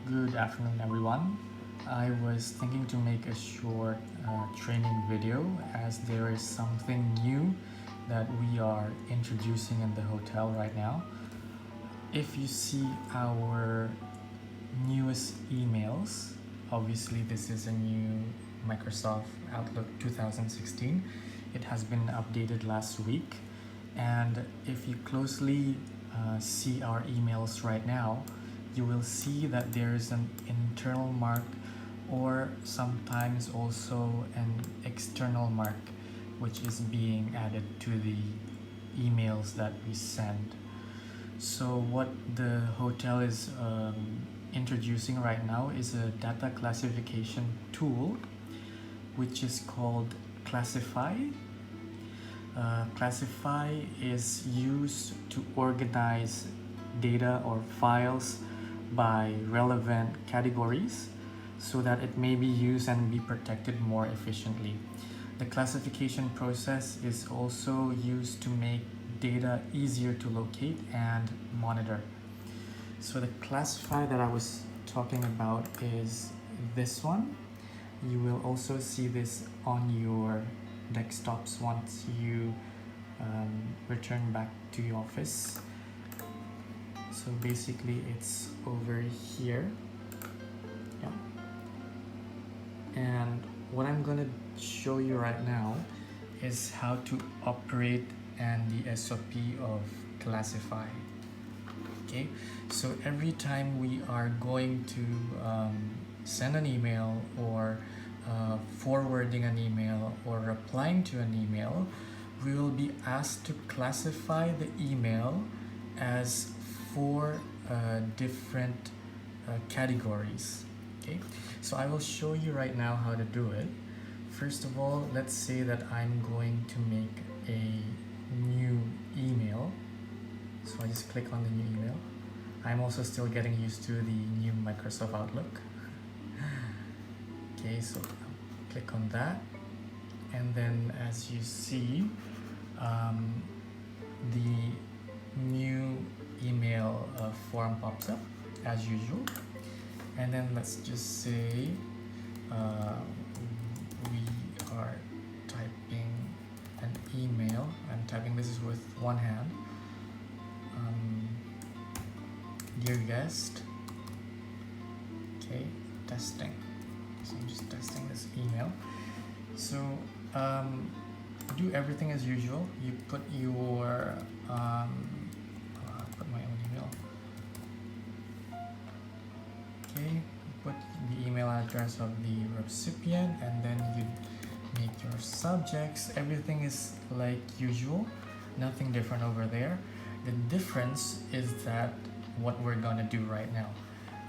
Good afternoon, everyone. I was thinking to make a short training video as there is something new that we are introducing in the hotel right now. If you see our newest emails, obviously this is a new Microsoft Outlook 2016. It has been updated last week, and if you closely see our emails right now, you will see that there is an internal mark or sometimes also an external mark which is being added to the emails that we send. So what the hotel is introducing right now is a data classification tool which is called Klassify. Klassify is used to organize data or files by relevant categories so that it may be used and be protected more efficiently. The classification process is also used to make data easier to locate and monitor. So the Klassify that I was talking about is this one. You will also see this on your desktops once you return back to your office. So basically it's over here. Yeah. And what I'm gonna show you right now is how to operate and the SOP of Klassify. Okay, so every time we are going to send an email or forwarding an email or replying to an email, we will be asked to classify the email as four different categories. Okay, so I will show you right now how to do it. First of all, let's say that I'm going to make a new email. So I just click on the new email. I'm also still getting used to the new Microsoft Outlook. Okay, so click on that, and then as you see, the new email form pops up as usual. And then let's just say we are typing an email. I'm typing this with one hand. Dear guest, okay, testing. So I'm just testing this email. So do everything as usual. You put your put my own email. Okay, put the email address of the recipient, and then you make your subjects. Everything is like usual, nothing different over there. The difference is that what we're gonna do right now.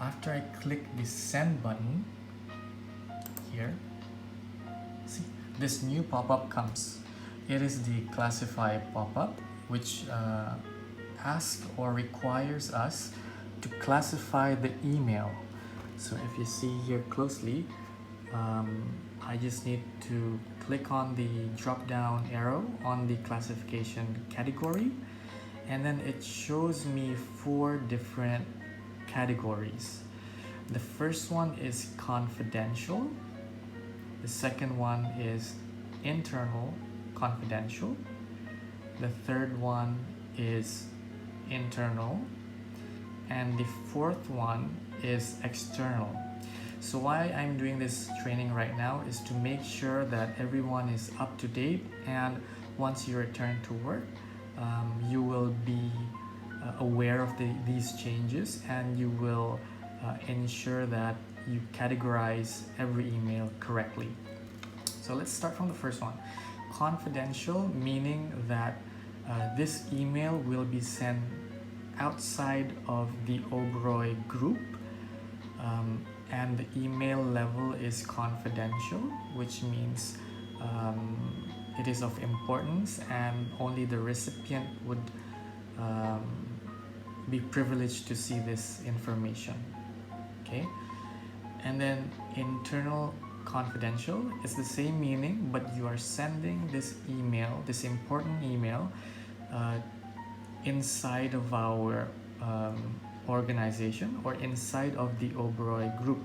After I click the send button here, see, this new pop-up comes. It is the Klassify pop-up, which asks or requires us to classify the email. So if you see here closely, I just need to click on the drop-down arrow on the classification category, and then it shows me four different categories. The first one is confidential. The second one is internal confidential. The third one is internal. And the fourth one is external. So why I'm doing this training right now is to make sure that everyone is up to date, and once you return to work, you will be aware of these changes, and you will ensure that you categorize every email correctly. So let's start from the first one. Confidential, meaning that this email will be sent outside of the Oberoi group, and the email level is confidential, which means it is of importance and only the recipient would be privileged to see this information. Okay, and then internal confidential is the same meaning, but you are sending this email, this important email, inside of our organization or inside of the Oberoi group.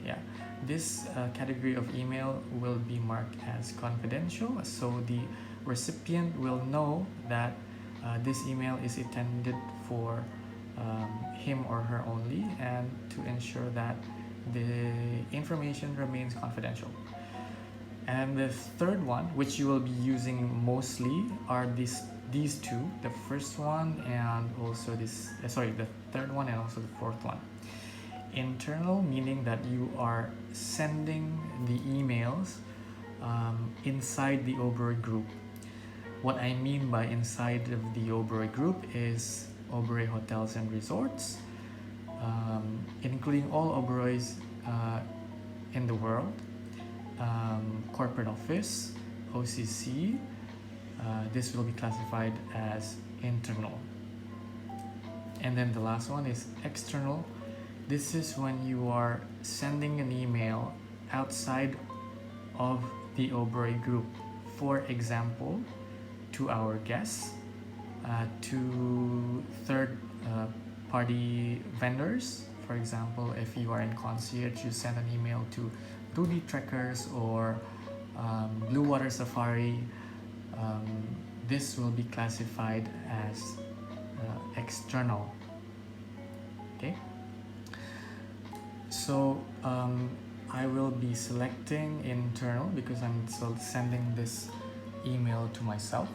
Yeah, this category of email will be marked as confidential, so the recipient will know that this email is intended for him or her only, and to ensure that the information remains confidential. And the third one, which you will be using mostly, are these two, the first one and also the third one and also the fourth one. Internal, meaning that you are sending the emails inside the Oberoi group. What I mean by inside of the Oberoi group is Oberoi Hotels and Resorts, including all Oberois in the world, corporate office, OCC. This will be classified as internal. And then the last one is external. This is when you are sending an email outside of the Oberoi group. For example, to our guests, to third party vendors. For example, if you are in concierge, you send an email to Rudy Trekkers or Blue Water Safari. This will be classified as external. Okay, so I will be selecting internal because I'm still sending this email to myself.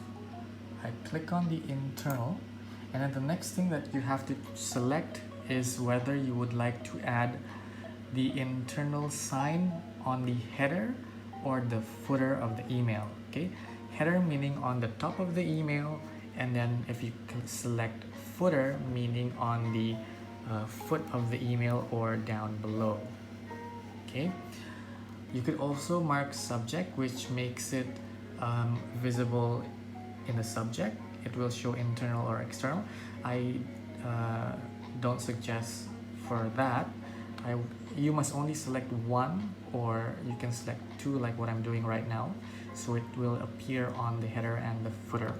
I click on the internal, and then the next thing that you have to select is whether you would like to add the internal sign on the header or the footer of the email. Okay, header meaning on the top of the email, and then if you select footer, meaning on the foot of the email or down below. Okay, you could also mark subject, which makes it visible in the subject. It will show internal or external. I don't suggest for that. You must only select one, or you can select two like what I'm doing right now, so it will appear on the header and the footer.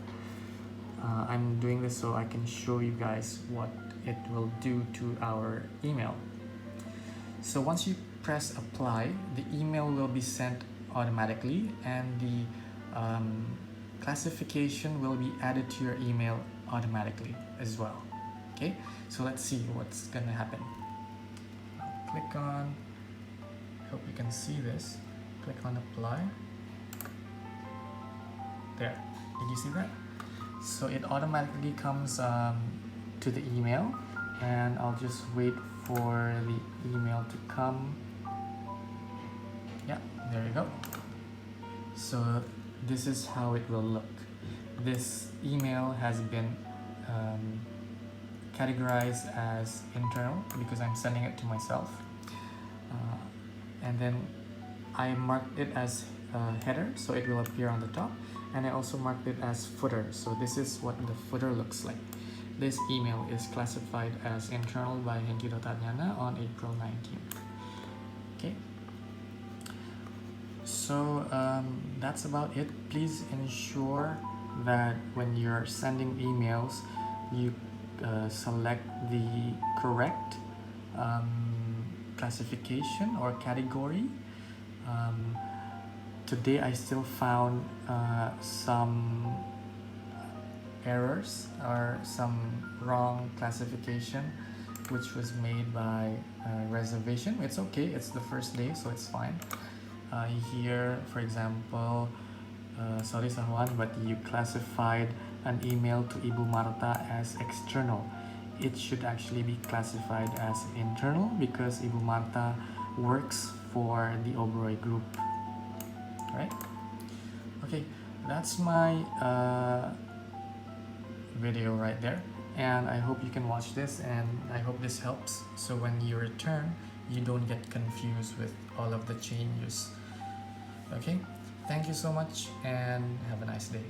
I'm doing this so I can show you guys what it will do to our email. So once you press apply, the email will be sent automatically, and the classification will be added to your email automatically as well. Okay, so let's see what's gonna happen. Click on, hope you can see this, click on apply. There, did you see that? So it automatically comes to the email, and I'll just wait for the email to come. Yeah, there you go. So this is how it will look. This email has been categorized as internal because I'm sending it to myself, and then I marked it as header, so it will appear on the top, and I also marked it as footer, so this is what the footer looks like. This email is classified as internal by Henki.Tanyana on April 19th. Okay, so that's about it. Please ensure that when you're sending emails, you select the correct classification or category. Today I still found some errors or some wrong classification which was made by reservation. It's okay, it's the first day, so it's fine. Here, for example, sorry Sahwan, but you classified an email to Ibu Marta as external. It should actually be classified as internal because Ibu Marta works for the Oberoi group, right? Okay, that's my video right there, and I hope you can watch this, and I hope this helps, so when you return you don't get confused with all of the changes. Okay, thank you so much and have a nice day.